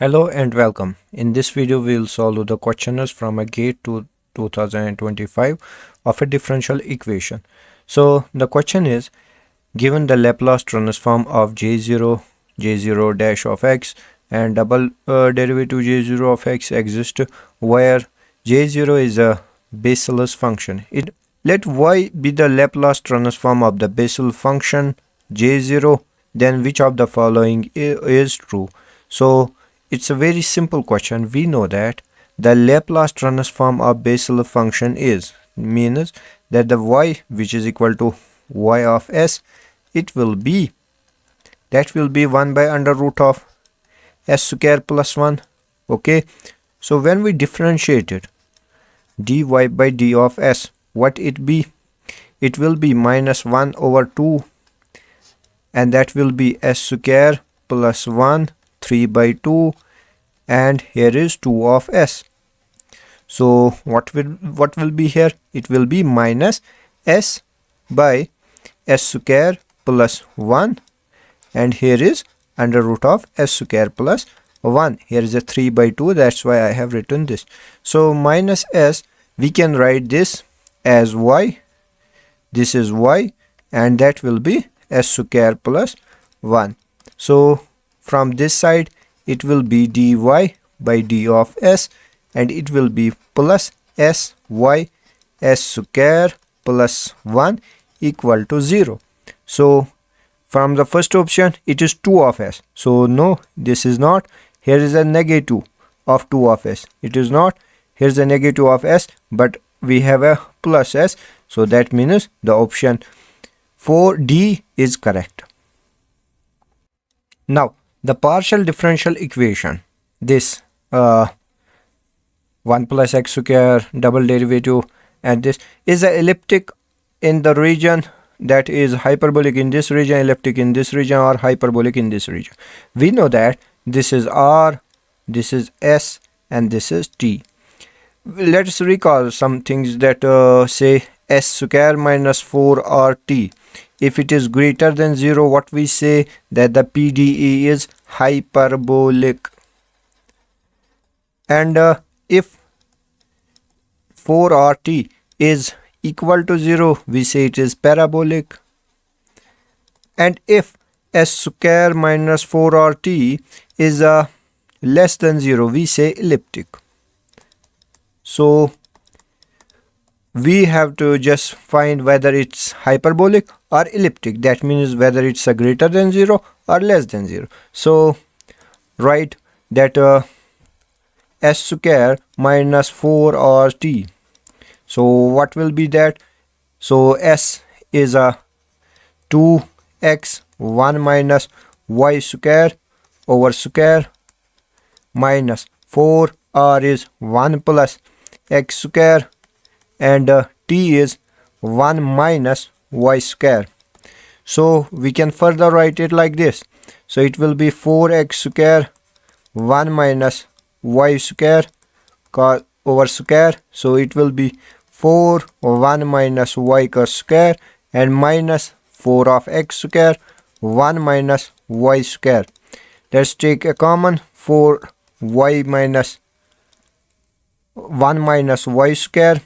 Hello and welcome. In this video, we will solve the questionnaires from a GATE to 2025 of a differential equation. So the question is, given the Laplace transform of J0, J0 dash of x and double derivative J0 of x exist where J0 is a baseless function. Let y be the Laplace transform of the Bessel function J0, then which of the following is true? So it's a very simple question. We know that the Laplace transform of Bessel function means that the y which is equal to y of s, it will be 1 by under root of s square plus 1. Okay, so when we differentiate it, dy by d of s, what it be? It will be minus 1 over 2, and that will be s square plus 1, 3 by 2, and here is 2 of s. So what will be here? It will be minus s by s square plus 1, and here is under root of s square plus 1. Here is a 3 by 2, that's why I have written this. So minus s, we can write this as y, this is y, and that will be s square plus 1. So from this side it will be dy by d of s, and it will be plus s y s square plus 1 equal to 0. So from the first option it is 2 of s. So no, this is not. Here is a negative of 2 of s. It is not. Here is a negative of s, but we have a plus s. So that means the option 4D is correct. Now the partial differential equation, this 1 plus x square double derivative, and this is a elliptic in the region that is hyperbolic in this region, elliptic in this region, or hyperbolic in this region. We know that this is r, this is s, and this is t. Let us recall some things that say s square minus 4rt. If it is greater than 0, what we say? That the PDE is hyperbolic. And if 4rt is equal to 0, we say it is parabolic. And if s square minus 4rt is less than 0, we say elliptic. So we have to just find whether it's hyperbolic or elliptic. That means whether it's a greater than 0 or less than 0. So write that s square minus 4rt. So what will be that? So s is a 2x 1 minus y square over square minus 4r is 1 plus x square, and t is 1 minus y square. So we can further write it like this. So it will be 4x square 1 minus y square over square. So it will be 4 1 minus y square and minus 4 of x square 1 minus y square. Let's take a common 4 y minus 1 minus y square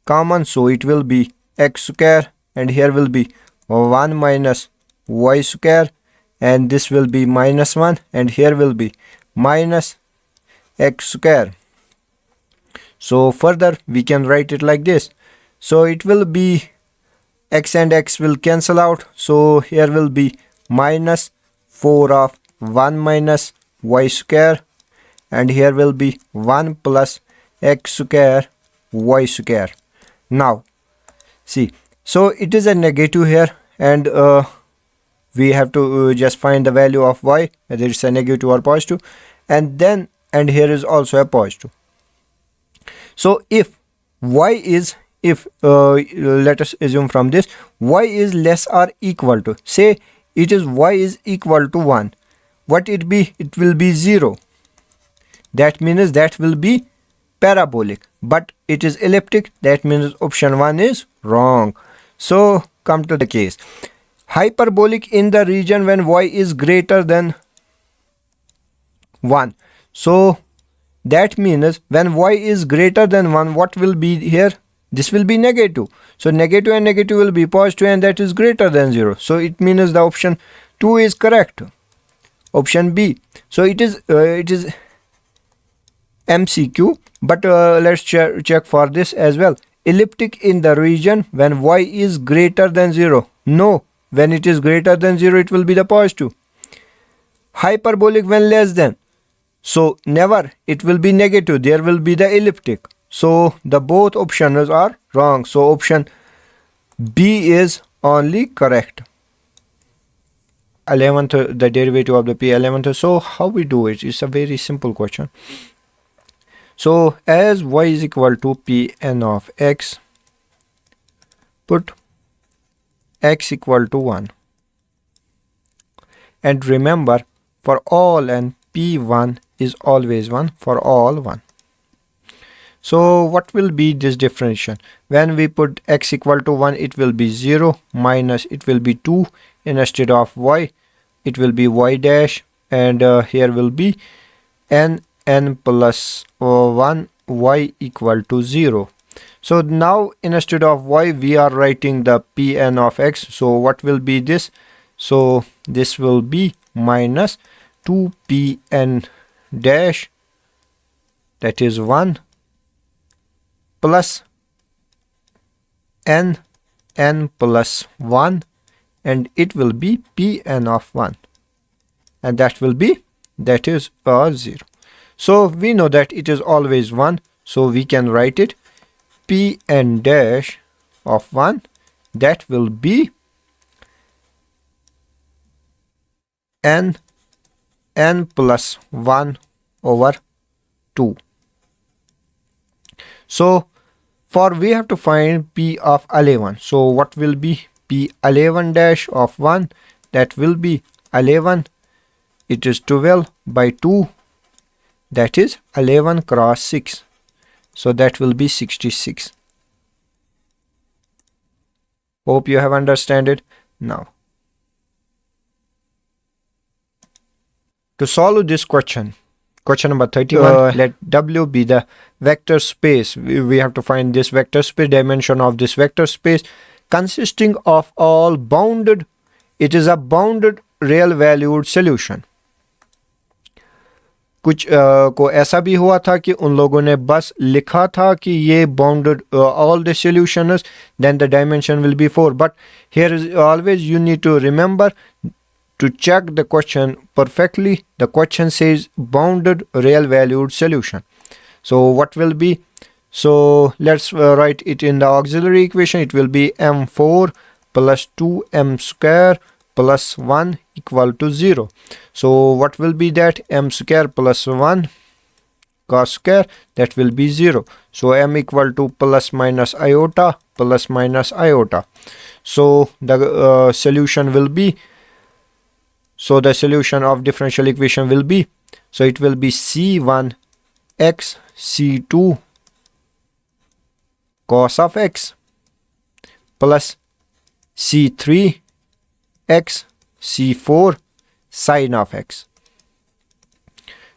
common, so it will be x square, and here will be 1 minus y square, and this will be minus 1, and here will be minus x square. So further we can write it like this. So it will be x and x will cancel out, so here will be minus 4 of 1 minus y square, and here will be 1 plus x square y square. Now see, so it is a negative here, and we have to just find the value of y, whether it's a negative or positive, and here is also a positive. So if y is, let us assume from this y is less or equal to, say it is y is equal to 1, what it be? It will be 0. That means that will be parabolic, but it is elliptic. That means option 1 is wrong. So come to the case. Hyperbolic in the region when y is greater than 1. So that means when y is greater than 1, what will be here? This will be negative. So negative and negative will be positive, and that is greater than 0. So it means the option 2 is correct. Option B. So it is MCQ, but let's check for this as well. Elliptic in the region when y is greater than 0. No, when it is greater than 0, it will be the positive. Hyperbolic when less than. So never, it will be negative. There will be the elliptic. So the both options are wrong. So option B is only correct. 11th, the derivative of the p 11th. So how we do it? It's a very simple question. So as y is equal to Pn of x, put x equal to 1. And remember, for all n, P1 is always 1 for all 1. So what will be this differentiation? When we put x equal to 1, it will be 0 minus it will be 2. Instead of y, it will be y dash, and here will be n plus 1 y equal to 0. So now instead of y, we are writing the Pn of x. So what will be this? So this will be minus 2Pn dash, that is 1, plus n plus 1, and it will be Pn of 1, and that is 0. So we know that it is always 1, so we can write it Pn dash of 1, that will be n plus 1 over 2. So for we have to find P of 11. So what will be P11 dash of 1? That will be 11. It is 12 by 2. That is 11 cross 6. So that will be 66. Hope you have understood it. Now, to solve this question number 31, let W be the vector space. We have to find this vector space, dimension of this vector space consisting of all bounded. It is a bounded real valued solution. कुछ को ऐसा भी हुआ था कि उन लोगों ने बस लिखा था कि ये bounded all the solutions, then the dimension will be 4. But here is always you need to remember to check the question perfectly. The question says bounded real valued solution. So what will be? So let's write it in the auxiliary equation. It will be m4 plus 2m square plus 1 equal to 0. So what will be that? M square plus 1 cos square, that will be 0. So m equal to plus minus iota plus minus iota. So the solution will be, so the solution of differential equation will be, so it will be c1 x c2 cos of x plus c3 x c4 sin of x.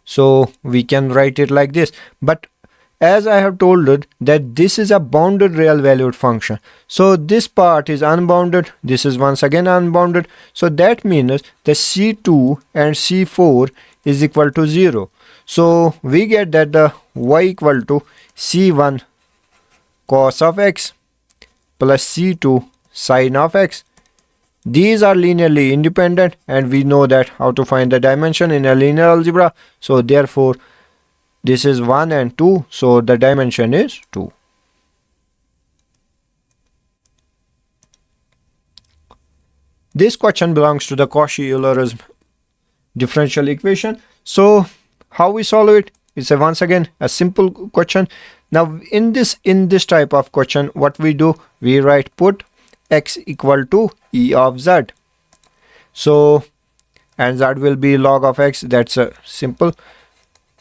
So we can write it like this. But as I have told it that this is a bounded real valued function, so this part is unbounded, this is once again unbounded. So that means the c2 and c4 is equal to 0. So we get that the y equal to c1 cos of x plus c2 sin of x. These are linearly independent, and we know that how to find the dimension in a linear algebra. So therefore this is 1 and 2, so the dimension is 2. This question belongs to the Cauchy-Euler's differential equation. So how we solve it? It's once again a simple question. Now in this type of question, what we do, we write put x equal to e of z. So and z will be log of x. That's simple.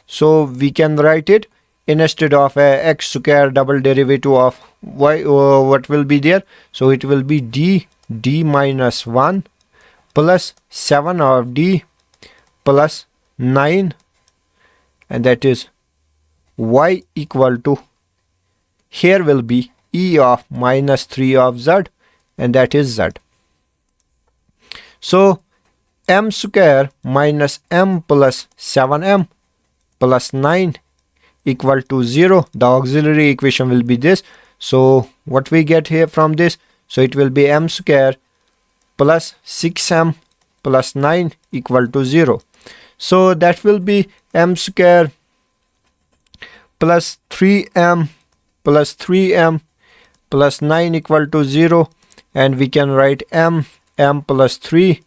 So we can write it instead of x square double derivative of y. What will be there? So it will be d minus 1 plus 7 of d plus 9 and that is y equal to, here will be e of minus 3 of z, and that is z. So m square minus m plus 7m plus 9 equal to 0. The auxiliary equation will be this. So what we get here from this? So it will be m square plus 6m plus 9 equal to 0. So that will be m square plus 3m plus 3m plus 9 equal to 0, and we can write m plus 3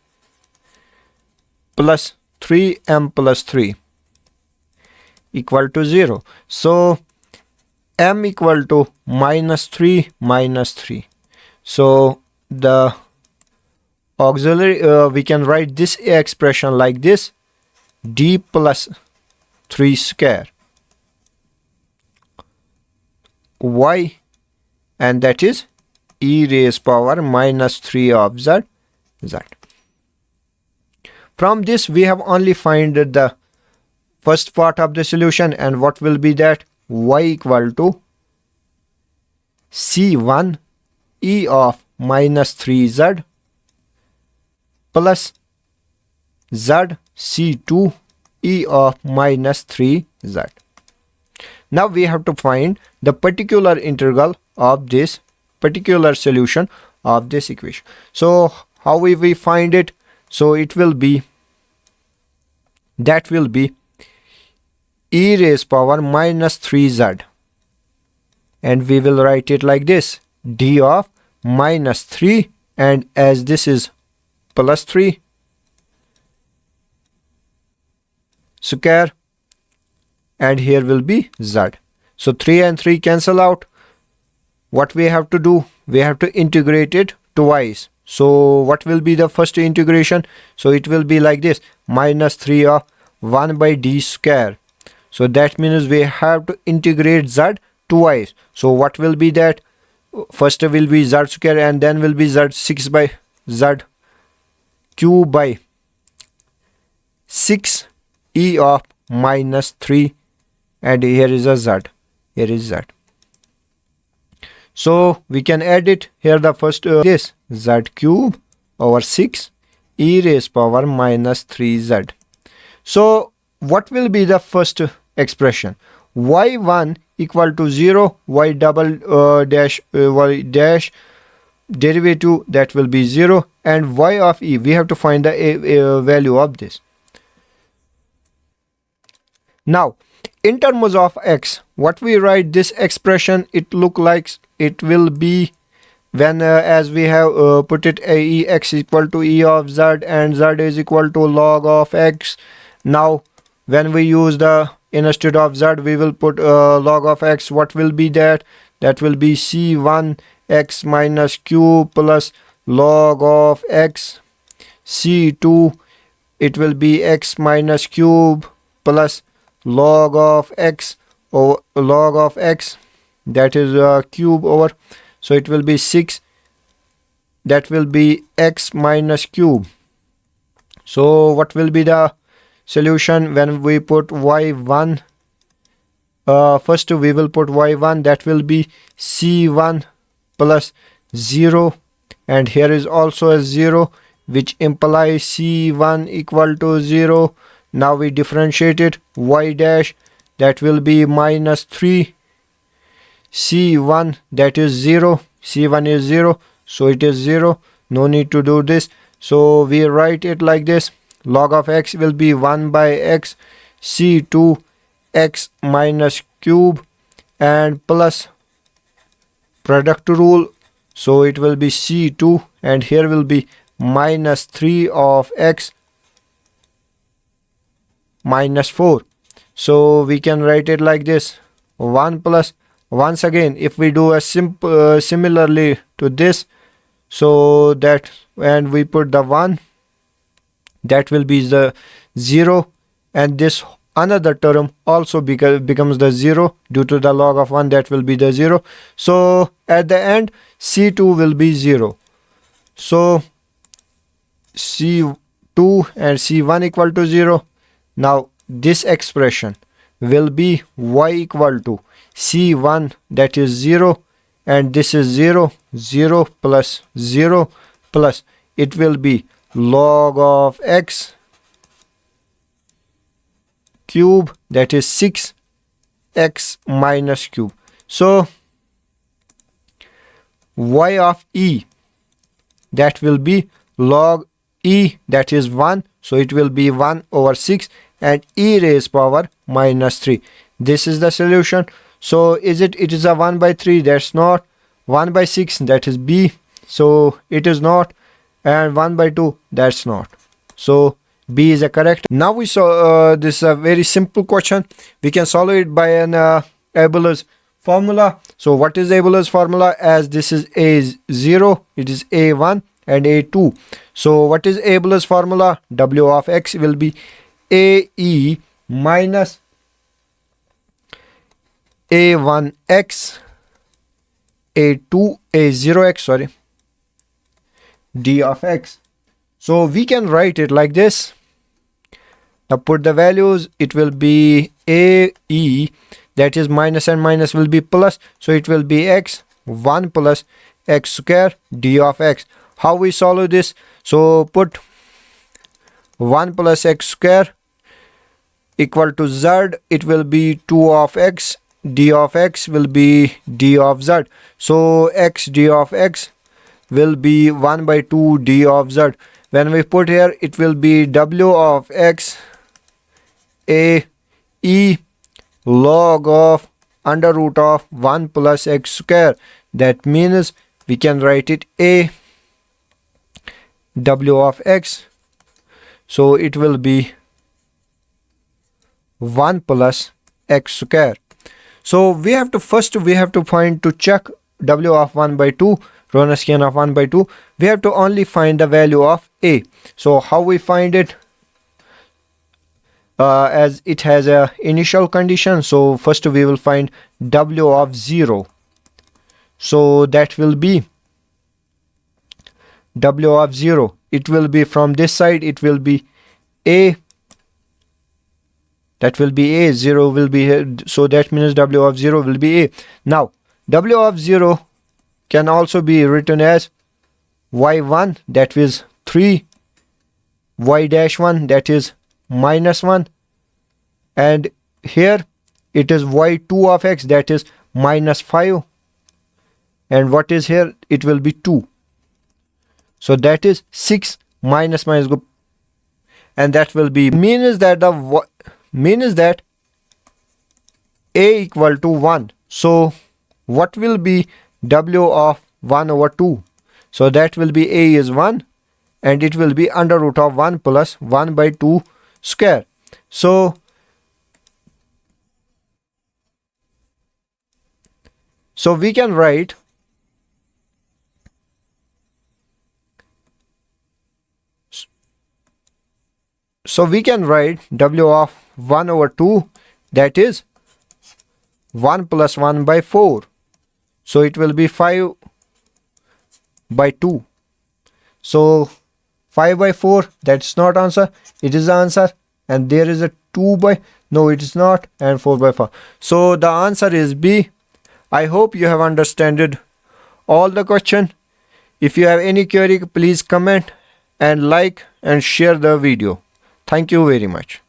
plus 3m plus 3 equal to 0. So m equal to minus 3 minus 3. So the auxiliary, we can write this expression like this: d plus 3 square y, and that is e raised power minus 3 of z. From this we have only find the first part of the solution, and what will be that? Y equal to c1 e of minus 3z plus z c2 e of minus 3z. Now we have to find the particular integral of this particular solution of this equation. So how will we find it? So it will be, that will be e raised power minus 3z, and we will write it like this: d of minus 3, and as this is plus 3 square, and here will be z. So 3 and 3 cancel out. What we have to do? We have to integrate it twice. So what will be the first integration? So it will be like this: minus 3 of 1 by d square. So that means we have to integrate z twice. So what will be that? First will be z square, and then will be z 6 by z cube by 6 e of minus 3, and here is a z, here is z. So we can add it here. The first this z cube over 6 e raised power minus 3z. So what will be the first expression? y1 equal to 0, y double dash y dash derivative, that will be 0, and y of e, we have to find the value of this. Now in terms of x, what we write this expression, it look like it will be when as we have put it e x equal to e of z, and z is equal to log of x. Now when we use the, instead of z we will put log of x, what will be that? That will be c1 x minus q plus log of x. c2, it will be x minus cube plus log of x, or log of x, that is cube over, so it will be 6, that will be x minus cube. So what will be the solution when we put y1? First we will put y1, that will be c1 plus 0, and here is also a 0, which implies c1 equal to 0. Now we differentiate it, y dash, that will be minus 3 c1, that is 0, c1 is 0, so it is 0, no need to do this. So we write it like this: log of x will be 1 by x, c2 x minus cube, and plus product rule, so it will be c2, and here will be minus 3 of x minus 4. So we can write it like this: 1 plus, once again if we do a simple similarly to this, so that, and we put the 1, that will be the 0, and this another term also becomes the 0 due to the log of 1, that will be the 0. So at the end c2 will be 0. So c2 and c1 equal to 0. Now this expression will be y equal to c1, that is 0, and this is 0, 0 plus 0 plus it will be log of x cube, that is 6x minus cube. So y of e, that will be log e, that is 1, so it will be 1 over 6 and e raised power minus 3. This is the solution. So it is a 1 by 3, that's not. 1 by 6, that is b, so it is not. And 1 by 2, that's not. So B is a correct. Now we saw this is a very simple question. We can solve it by an Abel's formula. So what is Abel's formula? As this is A0, it is A1 and A2. So what is Abel's formula? W of x will be AE minus A1x A0x, sorry, d of x. So we can write it like this. Now put the values, it will be AE, that is minus and minus will be plus, so it will be x 1 plus x square d of x. How we solve this? So put 1 plus x square equal to z, it will be 2 of x, d of x will be d of z. So x d of x will be 1 by 2 d of z. When we put here, it will be w of x a e log of under root of 1 plus x square. That means we can write it a w of x. So it will be 1 plus x square. So we have to find to check w of 1 by 2, Wronskian of 1 by 2. We have to only find the value of a. So how we find it? As it has a initial condition, so first we will find w of 0. So that will be w of 0. It will be from this side, it will be a, that will be a, 0 will be here, so that means w of 0 will be a. Now w of 0 can also be written as y1, that is 3, y dash 1, that is minus 1, and here it is y2 of x, that is minus 5, and what is here? It will be 2. So that is 6 minus go, and that will be means that a equal to 1. So what will be w of 1 over 2? So that will be a is 1 and it will be under root of 1 plus 1 by 2 square. So we can write w of 1 over 2, that is 1 plus 1 by 4. So it will be 5 by 2. So 5 by 4, that's not answer. It is the answer. And there is a 2 by, no it is not, and 4 by 4. So the answer is B. I hope you have understood all the question. If you have any query, please comment and like and share the video. Thank you very much.